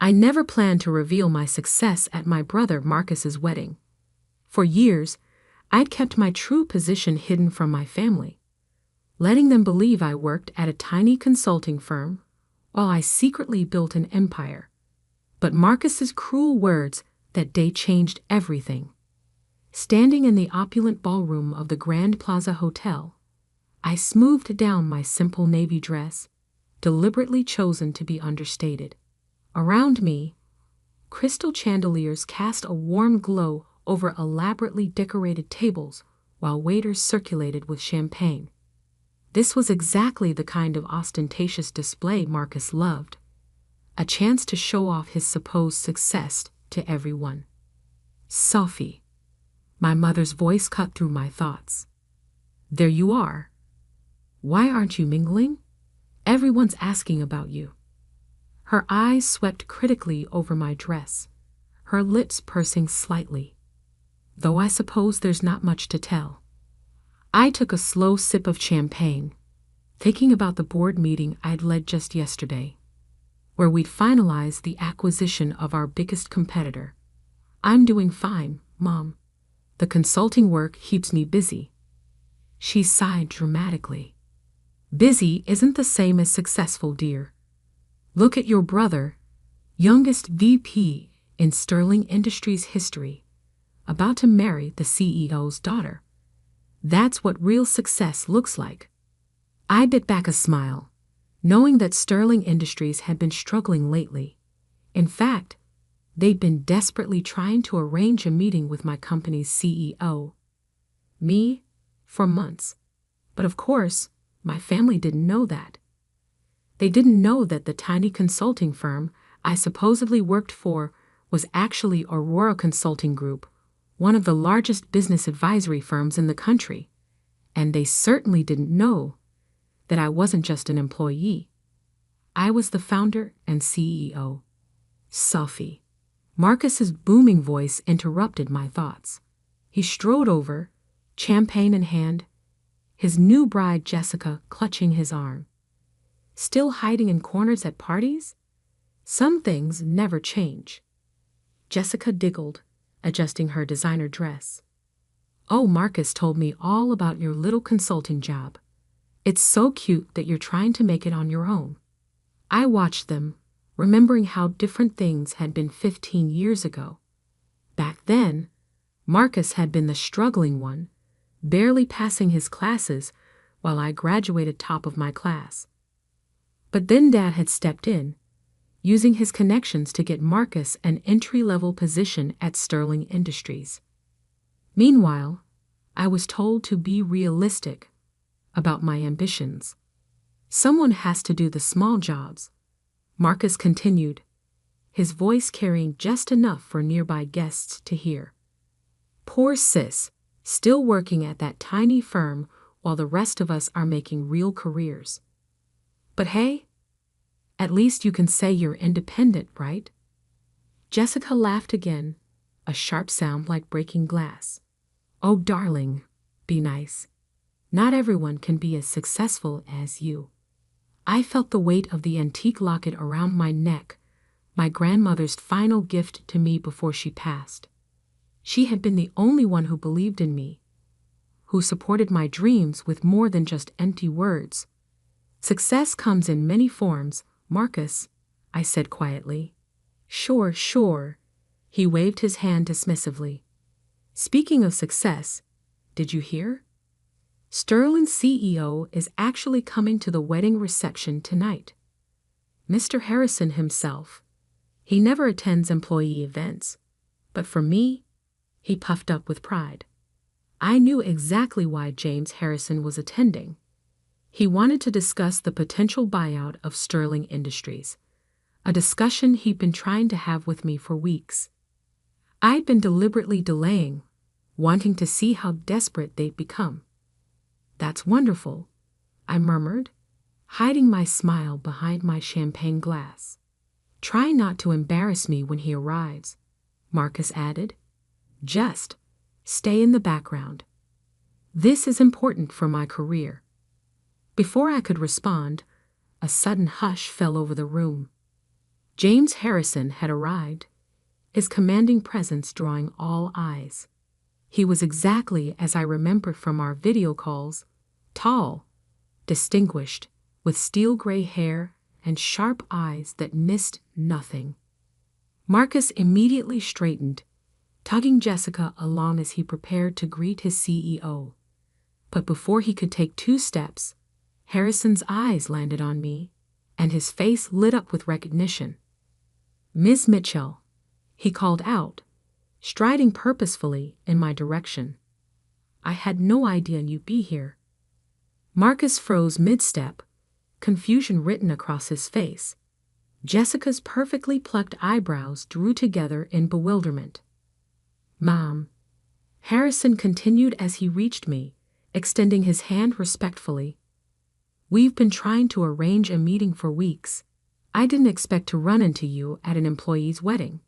I never planned to reveal my success at my brother Marcus's wedding. For years, I'd kept my true position hidden from my family, letting them believe I worked at a tiny consulting firm while I secretly built an empire. But Marcus's cruel words that day changed everything. Standing in the opulent ballroom of the Grand Plaza Hotel, I smoothed down my simple navy dress, deliberately chosen to be understated. Around me, crystal chandeliers cast a warm glow over elaborately decorated tables while waiters circulated with champagne. This was exactly the kind of ostentatious display Marcus loved, a chance to show off his supposed success to everyone. Sophie, my mother's voice cut through my thoughts. There you are. Why aren't you mingling? Everyone's asking about you. Her eyes swept critically over my dress, her lips pursing slightly. Though I suppose there's not much to tell. I took a slow sip of champagne, thinking about the board meeting I'd led just yesterday, where we'd finalized the acquisition of our biggest competitor. I'm doing fine, Mom. The consulting work keeps me busy. She sighed dramatically. Busy isn't the same as successful, dear. Look at your brother, youngest VP in Sterling Industries history, about to marry the CEO's daughter. That's what real success looks like. I bit back a smile, knowing that Sterling Industries had been struggling lately. In fact, they'd been desperately trying to arrange a meeting with my company's CEO. Me, for months. But of course, my family didn't know that. They didn't know that the tiny consulting firm I supposedly worked for was actually Aurora Consulting Group, one of the largest business advisory firms in the country. And they certainly didn't know that I wasn't just an employee. I was the founder and CEO. Sophie. Marcus's booming voice interrupted my thoughts. He strode over, champagne in hand, his new bride Jessica clutching his arm. Still hiding in corners at parties? Some things never change. Jessica giggled, adjusting her designer dress. Oh, Marcus told me all about your little consulting job. It's so cute that you're trying to make it on your own. I watched them, remembering how different things had been 15 years ago. Back then, Marcus had been the struggling one, barely passing his classes while I graduated top of my class. But then Dad had stepped in, using his connections to get Marcus an entry-level position at Sterling Industries. Meanwhile, I was told to be realistic about my ambitions. Someone has to do the small jobs, Marcus continued, his voice carrying just enough for nearby guests to hear. Poor sis, still working at that tiny firm while the rest of us are making real careers. But hey, at least you can say you're independent, right? Jessica laughed again, a sharp sound like breaking glass. Oh, darling, be nice. Not everyone can be as successful as you. I felt the weight of the antique locket around my neck, my grandmother's final gift to me before she passed. She had been the only one who believed in me, who supported my dreams with more than just empty words. Success comes in many forms, Marcus, I said quietly. Sure, sure. He waved his hand dismissively. Speaking of success, did you hear? Sterling's CEO is actually coming to the wedding reception tonight. Mr. Harrison himself. He never attends employee events, but for me, he puffed up with pride. I knew exactly why James Harrison was attending. He wanted to discuss the potential buyout of Sterling Industries, a discussion he'd been trying to have with me for weeks. I'd been deliberately delaying, wanting to see how desperate they'd become. That's wonderful, I murmured, hiding my smile behind my champagne glass. Try not to embarrass me when he arrives, Marcus added. Just stay in the background. This is important for my career. Before I could respond, a sudden hush fell over the room. James Harrison had arrived, his commanding presence drawing all eyes. He was exactly as I remembered from our video calls, tall, distinguished, with steel-gray hair and sharp eyes that missed nothing. Marcus immediately straightened, tugging Jessica along as he prepared to greet his CEO. But before he could take 2 steps, Harrison's eyes landed on me, and his face lit up with recognition. "Ms. Mitchell," he called out, striding purposefully in my direction. "I had no idea you'd be here." Marcus froze mid-step, confusion written across his face. Jessica's perfectly plucked eyebrows drew together in bewilderment. "Mom," Harrison continued as he reached me, extending his hand respectfully. "We've been trying to arrange a meeting for weeks. I didn't expect to run into you at an employee's wedding."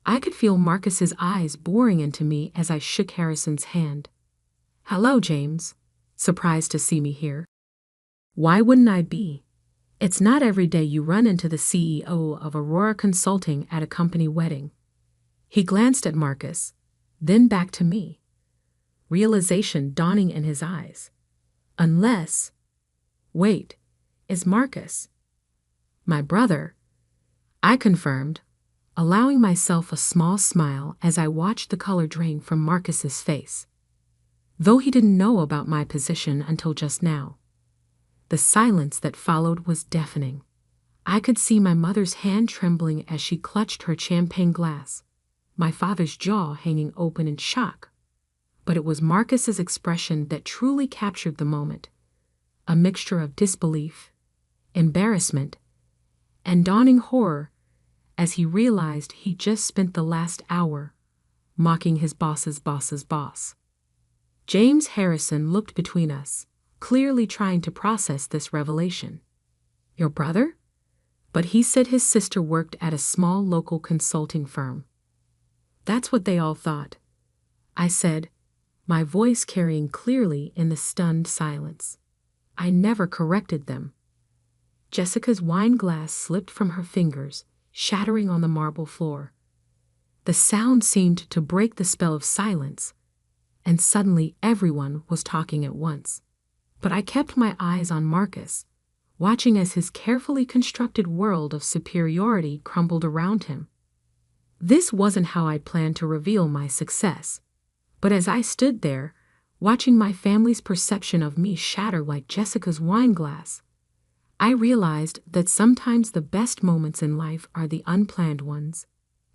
I could feel Marcus's eyes boring into me as I shook Harrison's hand. "Hello, James. Surprised to see me here?" "Why wouldn't I be? It's not every day you run into the CEO of Aurora Consulting at a company wedding." He glanced at Marcus, then back to me, realization dawning in his eyes. Unless... Wait, is Marcus my brother? I confirmed, allowing myself a small smile as I watched the color drain from Marcus's face. Though he didn't know about my position until just now. The silence that followed was deafening. I could see my mother's hand trembling as she clutched her champagne glass, my father's jaw hanging open in shock. But it was Marcus's expression that truly captured the moment. A mixture of disbelief, embarrassment, and dawning horror as he realized he just spent the last hour mocking his boss's boss's boss. James Harrison looked between us, clearly trying to process this revelation. "Your brother?" But he said his sister worked at a small local consulting firm. "That's what they all thought," I said, my voice carrying clearly in the stunned silence. I never corrected them. Jessica's wine glass slipped from her fingers, shattering on the marble floor. The sound seemed to break the spell of silence, and suddenly everyone was talking at once. But I kept my eyes on Marcus, watching as his carefully constructed world of superiority crumbled around him. This wasn't how I planned to reveal my success, but as I stood there, watching my family's perception of me shatter like Jessica's wine glass, I realized that sometimes the best moments in life are the unplanned ones,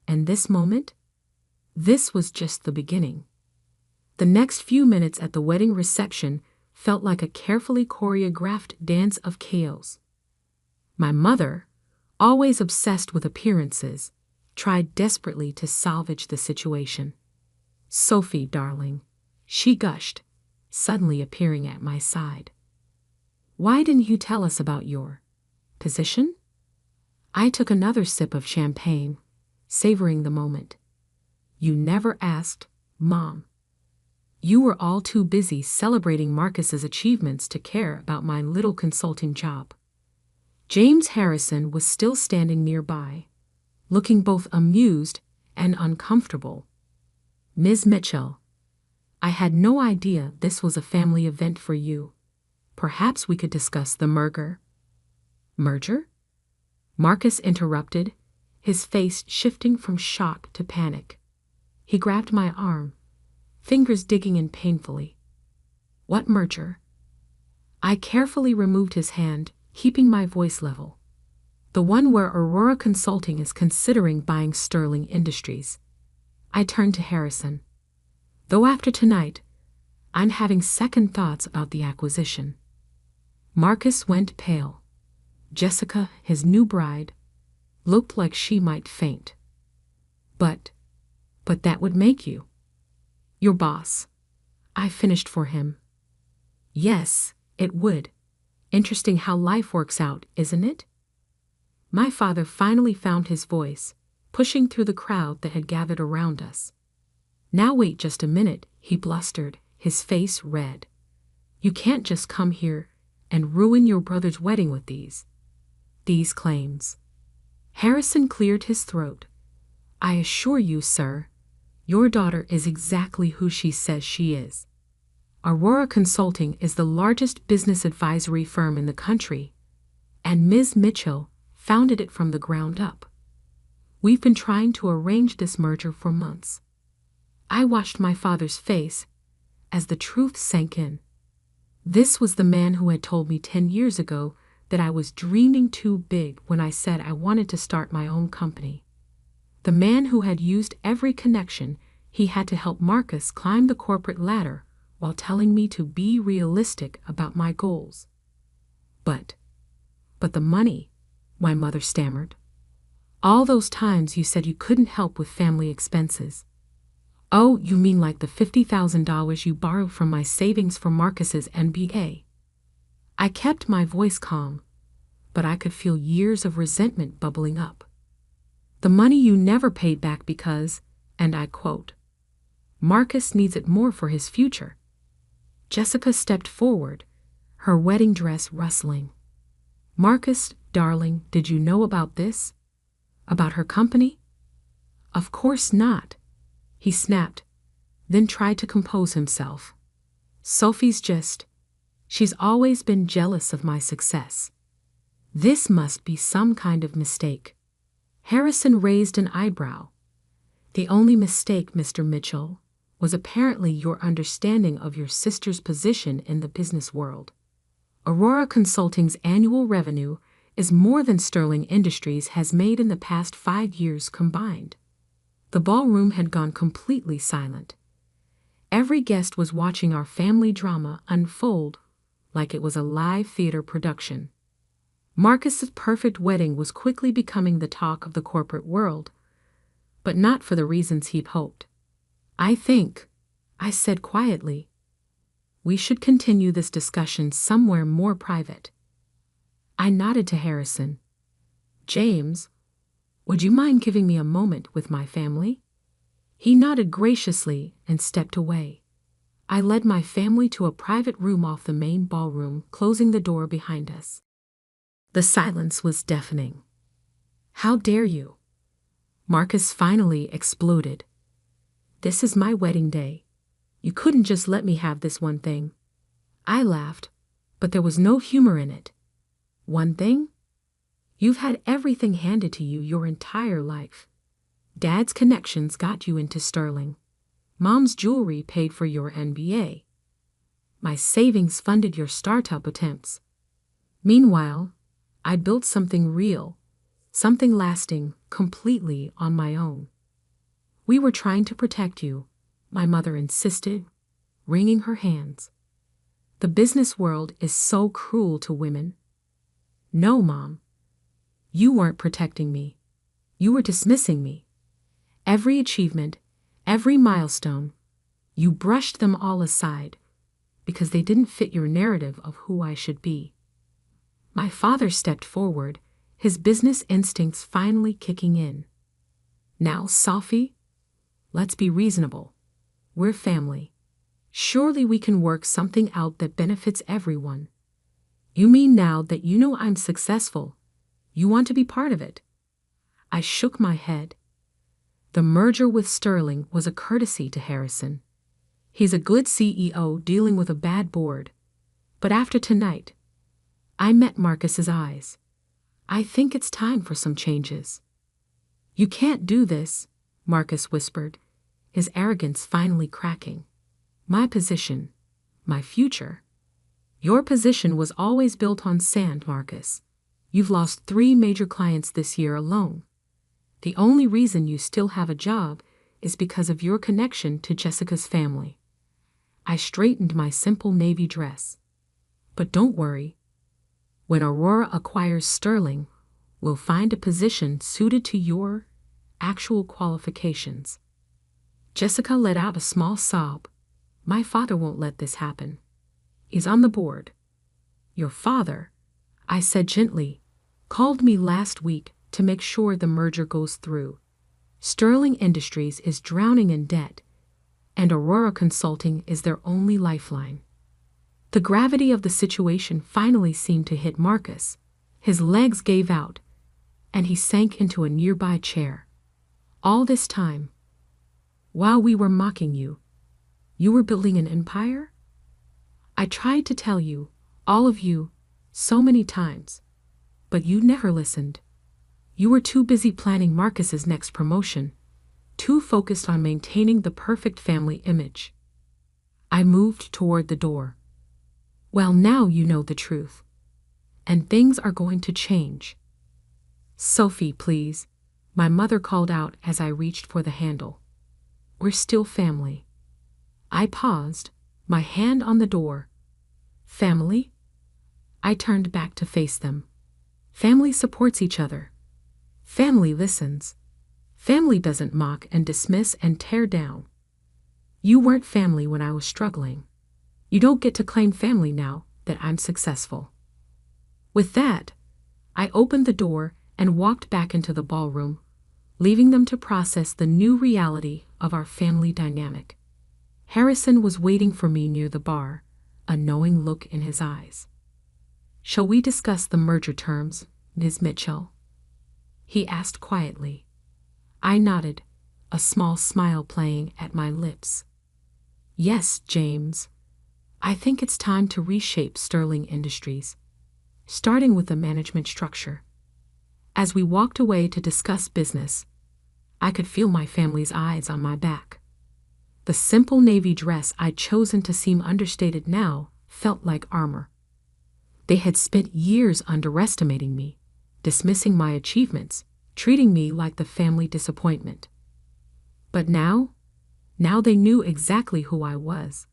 and this moment? This was just the beginning. The next few minutes at the wedding reception felt like a carefully choreographed dance of chaos. My mother, always obsessed with appearances, tried desperately to salvage the situation. "Sophie, darling," she gushed, suddenly appearing at my side. "Why didn't you tell us about your position?" I took another sip of champagne, savoring the moment. "You never asked, Mom. You were all too busy celebrating Marcus's achievements to care about my little consulting job." James Harrison was still standing nearby, looking both amused and uncomfortable. "Ms. Mitchell, I had no idea this was a family event for you. Perhaps we could discuss the merger." "Merger?" Marcus interrupted, his face shifting from shock to panic. He grabbed my arm, fingers digging in painfully. "What merger?" I carefully removed his hand, keeping my voice level. "The one where Aurora Consulting is considering buying Sterling Industries." I turned to Harrison. "Though after tonight, I'm having second thoughts about the acquisition." Marcus went pale. Jessica, his new bride, looked like she might faint. But that would make you your boss," I finished for him. "Yes, it would. Interesting how life works out, isn't it?" My father finally found his voice, pushing through the crowd that had gathered around us. "Now wait just a minute," he blustered, his face red. "You can't just come here and ruin your brother's wedding with these claims." Harrison cleared his throat. I assure you, sir, your daughter is exactly who she says she is. Aurora Consulting is the largest business advisory firm in the country, and Ms. Mitchell founded it from the ground up. We've been trying to arrange this merger for months. I watched my father's face as the truth sank in. This was the man who had told me 10 years ago that I was dreaming too big when I said I wanted to start my own company. The man who had used every connection he had to help Marcus climb the corporate ladder while telling me to be realistic about my goals. But the money, my mother stammered. All those times you said you couldn't help with family expenses. Oh, you mean like the $50,000 you borrowed from my savings for Marcus's MBA? I kept my voice calm, but I could feel years of resentment bubbling up. The money you never paid back because, and I quote, Marcus needs it more for his future. Jessica stepped forward, her wedding dress rustling. Marcus, darling, did you know about this? About her company? Of course not, he snapped, then tried to compose himself. Sophie's she's always been jealous of my success. This must be some kind of mistake. Harrison raised an eyebrow. The only mistake, Mr. Mitchell, was apparently your understanding of your sister's position in the business world. Aurora Consulting's annual revenue is more than Sterling Industries has made in the past 5 years combined. The ballroom had gone completely silent. Every guest was watching our family drama unfold like it was a live theater production. Marcus's perfect wedding was quickly becoming the talk of the corporate world, but not for the reasons he'd hoped. I think, I said quietly, we should continue this discussion somewhere more private. I nodded to Harrison. James, would you mind giving me a moment with my family? He nodded graciously and stepped away. I led my family to a private room off the main ballroom, closing the door behind us. The silence was deafening. How dare you? Marcus finally exploded. This is my wedding day. You couldn't just let me have this one thing. I laughed, but there was no humor in it. One thing? You've had everything handed to you your entire life. Dad's connections got you into Sterling. Mom's jewelry paid for your MBA. My savings funded your startup attempts. Meanwhile, I built something real, something lasting, completely on my own. We were trying to protect you, my mother insisted, wringing her hands. The business world is so cruel to women. No, Mom. You weren't protecting me. You were dismissing me. Every achievement, every milestone, you brushed them all aside because they didn't fit your narrative of who I should be. My father stepped forward, his business instincts finally kicking in. Now, Sophie, let's be reasonable. We're family. Surely we can work something out that benefits everyone. You mean now that you know I'm successful, you want to be part of it? I shook my head. The merger with Sterling was a courtesy to Harrison. He's a good CEO dealing with a bad board. But after tonight, I met Marcus's eyes. I think it's time for some changes. You can't do this, Marcus whispered, his arrogance finally cracking. My position, my future. Your position was always built on sand, Marcus. You've lost 3 major clients this year alone. The only reason you still have a job is because of your connection to Jessica's family. I straightened my simple navy dress. But don't worry. When Aurora acquires Sterling, we'll find a position suited to your actual qualifications. Jessica let out a small sob. My father won't let this happen. He's on the board. Your father, I said gently, called me last week to make sure the merger goes through. Sterling Industries is drowning in debt, and Aurora Consulting is their only lifeline. The gravity of the situation finally seemed to hit Marcus. His legs gave out, and he sank into a nearby chair. All this time, while we were mocking you, you were building an empire? I tried to tell you, all of you, so many times, but you never listened. You were too busy planning Marcus's next promotion, too focused on maintaining the perfect family image. I moved toward the door. Well, now you know the truth. And things are going to change. Sophie, please, my mother called out as I reached for the handle. We're still family. I paused, my hand on the door. Family? I turned back to face them. Family supports each other. Family listens. Family doesn't mock and dismiss and tear down. You weren't family when I was struggling. You don't get to claim family now that I'm successful. With that, I opened the door and walked back into the ballroom, leaving them to process the new reality of our family dynamic. Harrison was waiting for me near the bar, a knowing look in his eyes. Shall we discuss the merger terms, Ms. Mitchell? He asked quietly. I nodded, a small smile playing at my lips. Yes, James. I think it's time to reshape Sterling Industries, starting with the management structure. As we walked away to discuss business, I could feel my family's eyes on my back. The simple navy dress I'd chosen to seem understated now felt like armor. They had spent years underestimating me, dismissing my achievements, treating me like the family disappointment. But now they knew exactly who I was.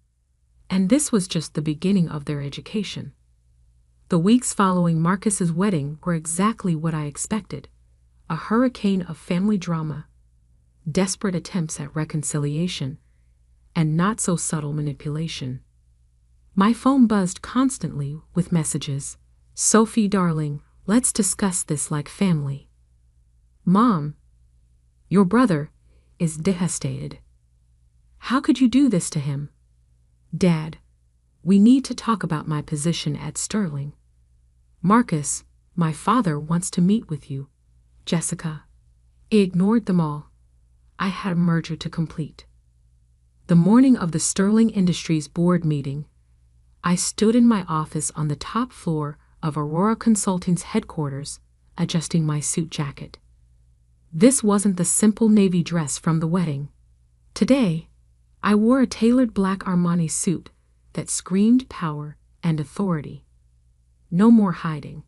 And this was just the beginning of their education. The weeks following Marcus's wedding were exactly what I expected, a hurricane of family drama, desperate attempts at reconciliation, and not-so-subtle manipulation. My phone buzzed constantly with messages. Sophie, darling, let's discuss this like family. Mom, your brother is devastated. How could you do this to him? Dad, we need to talk about my position at Sterling. Marcus, my father wants to meet with you. Jessica. I ignored them all. I had a merger to complete. The morning of the Sterling Industries board meeting, I stood in my office on the top floor of Aurora Consulting's headquarters, adjusting my suit jacket. This wasn't the simple navy dress from the wedding. Today, I wore a tailored black Armani suit that screamed power and authority. No more hiding.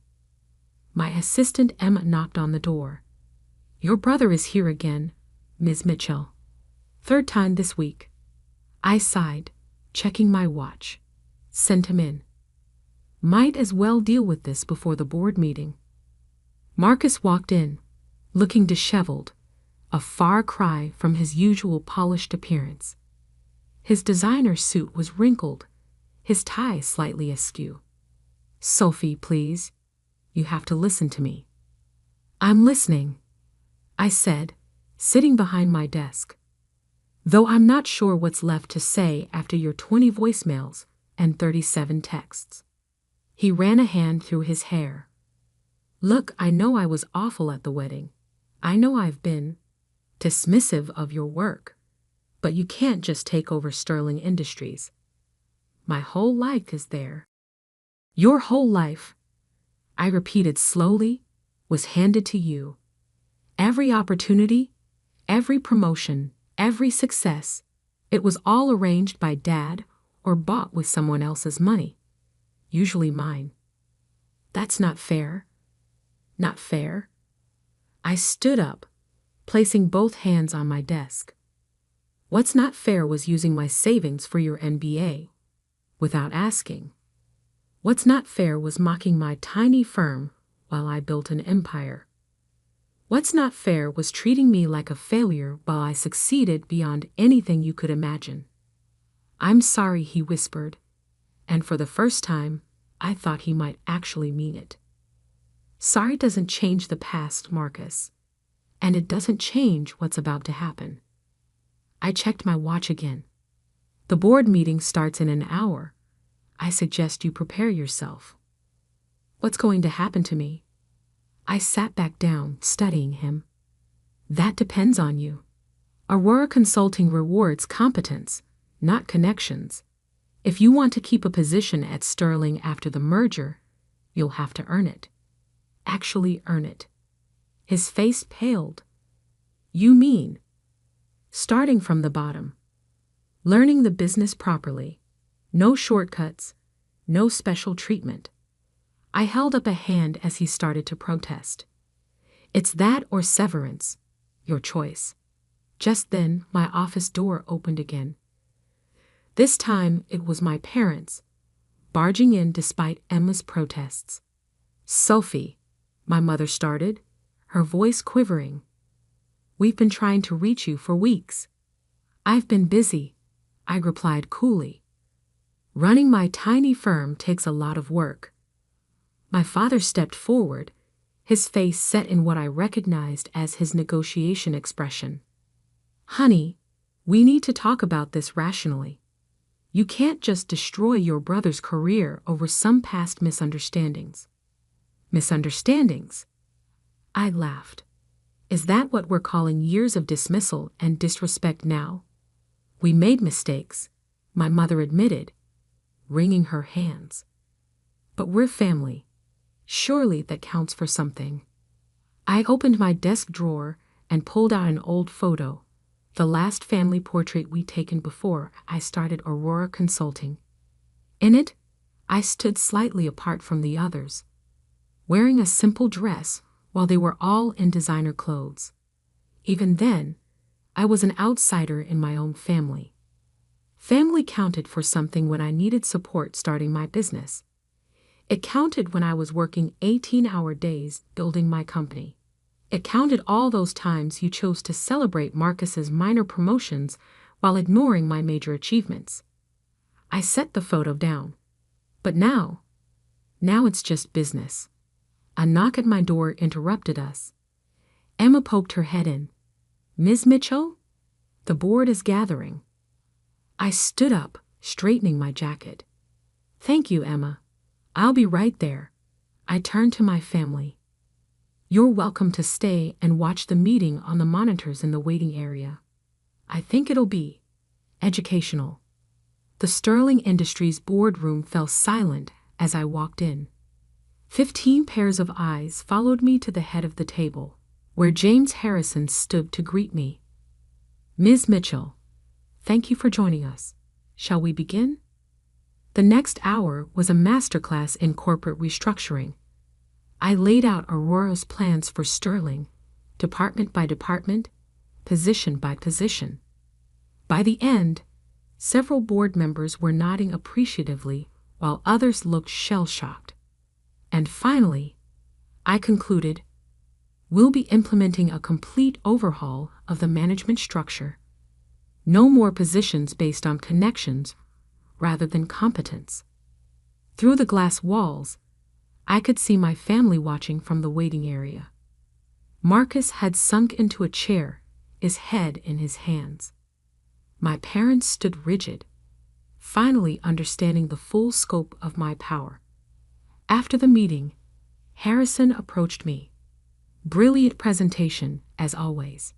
My assistant Emma knocked on the door. Your brother is here again, Ms. Mitchell. Third time this week. I sighed, checking my watch. Send him in. Might as well deal with this before the board meeting. Marcus walked in, looking disheveled, a far cry from his usual polished appearance. His designer suit was wrinkled, his tie slightly askew. Sophie, please. You have to listen to me. I'm listening, I said, sitting behind my desk. Though I'm not sure what's left to say after your 20 voicemails and 37 texts. He ran a hand through his hair. Look, I know I was awful at the wedding. I know I've been dismissive of your work. But you can't just take over Sterling Industries. My whole life is there. Your whole life, I repeated slowly, was handed to you. Every opportunity, every promotion, every success, it was all arranged by Dad or bought with someone else's money, usually mine. That's not fair. Not fair. I stood up, placing both hands on my desk. What's not fair was using my savings for your MBA, without asking. What's not fair was mocking my tiny firm while I built an empire. What's not fair was treating me like a failure while I succeeded beyond anything you could imagine. I'm sorry, he whispered, and for the first time, I thought he might actually mean it. Sorry doesn't change the past, Marcus, and it doesn't change what's about to happen. I checked my watch again. The board meeting starts in an hour. I suggest you prepare yourself. What's going to happen to me? I sat back down, studying him. That depends on you. Aurora Consulting rewards competence, not connections. If you want to keep a position at Sterling after the merger, you'll have to earn it. Actually earn it. His face paled. You mean? Starting from the bottom. Learning the business properly. No shortcuts. No special treatment. I held up a hand as he started to protest. It's that or severance. Your choice. Just then, my office door opened again. This time, it was my parents, barging in despite Emma's protests. Sophie, my mother started, her voice quivering. We've been trying to reach you for weeks. I've been busy, I replied coolly. Running my tiny firm takes a lot of work. My father stepped forward, his face set in what I recognized as his negotiation expression. Honey, we need to talk about this rationally. You can't just destroy your brother's career over some past misunderstandings. Misunderstandings? I laughed. Is that what we're calling years of dismissal and disrespect now? We made mistakes, my mother admitted, wringing her hands. But we're family. Surely that counts for something. I opened my desk drawer and pulled out an old photo, the last family portrait we'd taken before I started Aurora Consulting. In it, I stood slightly apart from the others, wearing a simple dress while they were all in designer clothes. Even then, I was an outsider in my own family. Family counted for something when I needed support starting my business. It counted when I was working 18-hour days building my company. It counted all those times you chose to celebrate Marcus's minor promotions while ignoring my major achievements. I set the photo down. But now it's just business. A knock at my door interrupted us. Emma poked her head in. Ms. Mitchell? The board is gathering. I stood up, straightening my jacket. Thank you, Emma. I'll be right there. I turned to my family. You're welcome to stay and watch the meeting on the monitors in the waiting area. I think it'll be educational. The Sterling Industries boardroom fell silent as I walked in. 15 pairs of eyes followed me to the head of the table, where James Harrison stood to greet me. Ms. Mitchell, thank you for joining us. Shall we begin? The next hour was a masterclass in corporate restructuring. I laid out Aurora's plans for Sterling, department by department, position by position. By the end, several board members were nodding appreciatively while others looked shell-shocked. And finally, I concluded, we'll be implementing a complete overhaul of the management structure. No more positions based on connections rather than competence. Through the glass walls, I could see my family watching from the waiting area. Marcus had sunk into a chair, his head in his hands. My parents stood rigid, finally understanding the full scope of my power. After the meeting, Harrison approached me. Brilliant presentation, as always.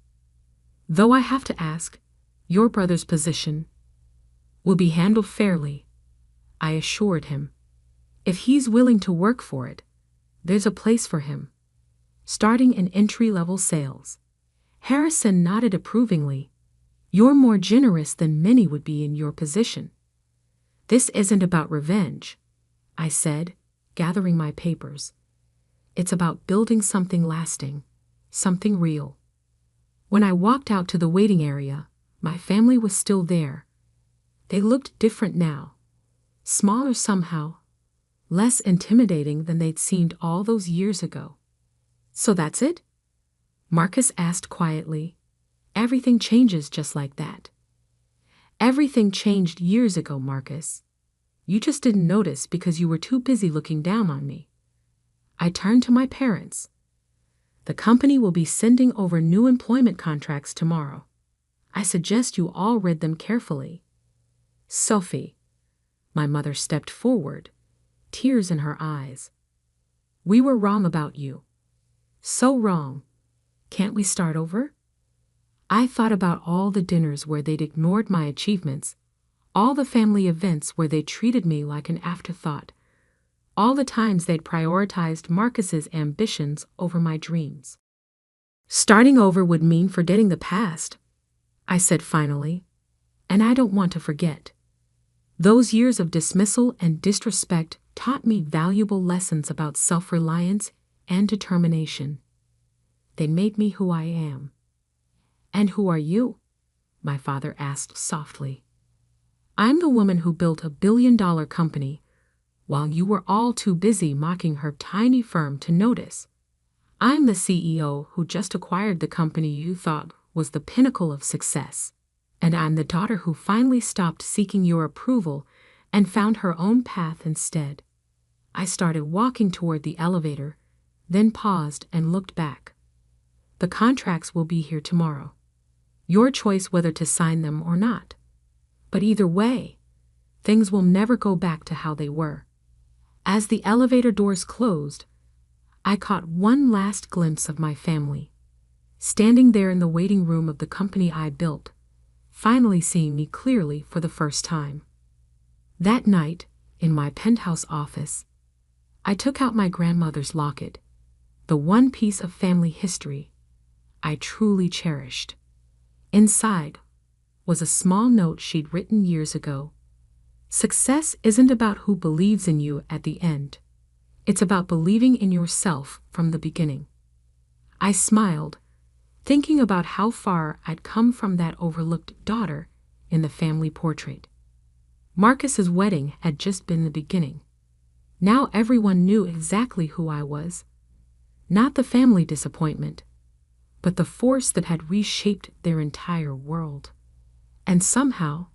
Though I have to ask, your brother's position will be handled fairly, I assured him. If he's willing to work for it, there's a place for him, starting in entry-level sales. Harrison nodded approvingly. You're more generous than many would be in your position. This isn't about revenge, I said, gathering my papers. It's about building something lasting, something real. When I walked out to the waiting area, my family was still there. They looked different now, smaller somehow, less intimidating than they'd seemed all those years ago. So that's it? Marcus asked quietly. Everything changes just like that. Everything changed years ago, Marcus. You just didn't notice because you were too busy looking down on me. I turned to my parents. The company will be sending over new employment contracts tomorrow. I suggest you all read them carefully. Sophie, my mother stepped forward, tears in her eyes. We were wrong about you. So wrong. Can't we start over? I thought about all the dinners where they'd ignored my achievements, all the family events where they treated me like an afterthought, all the times they'd prioritized Marcus's ambitions over my dreams. Starting over would mean forgetting the past, I said finally, and I don't want to forget. Those years of dismissal and disrespect taught me valuable lessons about self-reliance and determination. They made me who I am. And who are you? My father asked softly. I'm the woman who built a billion-dollar company while you were all too busy mocking her tiny firm to notice. I'm the CEO who just acquired the company you thought was the pinnacle of success. And I'm the daughter who finally stopped seeking your approval and found her own path instead. I started walking toward the elevator, then paused and looked back. The contracts will be here tomorrow. Your choice whether to sign them or not. But either way, things will never go back to how they were. As the elevator doors closed, I caught one last glimpse of my family, standing there in the waiting room of the company I built, finally seeing me clearly for the first time. That night, in my penthouse office, I took out my grandmother's locket, the one piece of family history I truly cherished. Inside was a small note she'd written years ago. Success isn't about who believes in you at the end. It's about believing in yourself from the beginning. I smiled, thinking about how far I'd come from that overlooked daughter in the family portrait. Marcus's wedding had just been the beginning. Now everyone knew exactly who I was. Not the family disappointment, but the force that had reshaped their entire world. And somehow,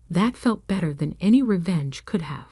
that felt better than any revenge could have.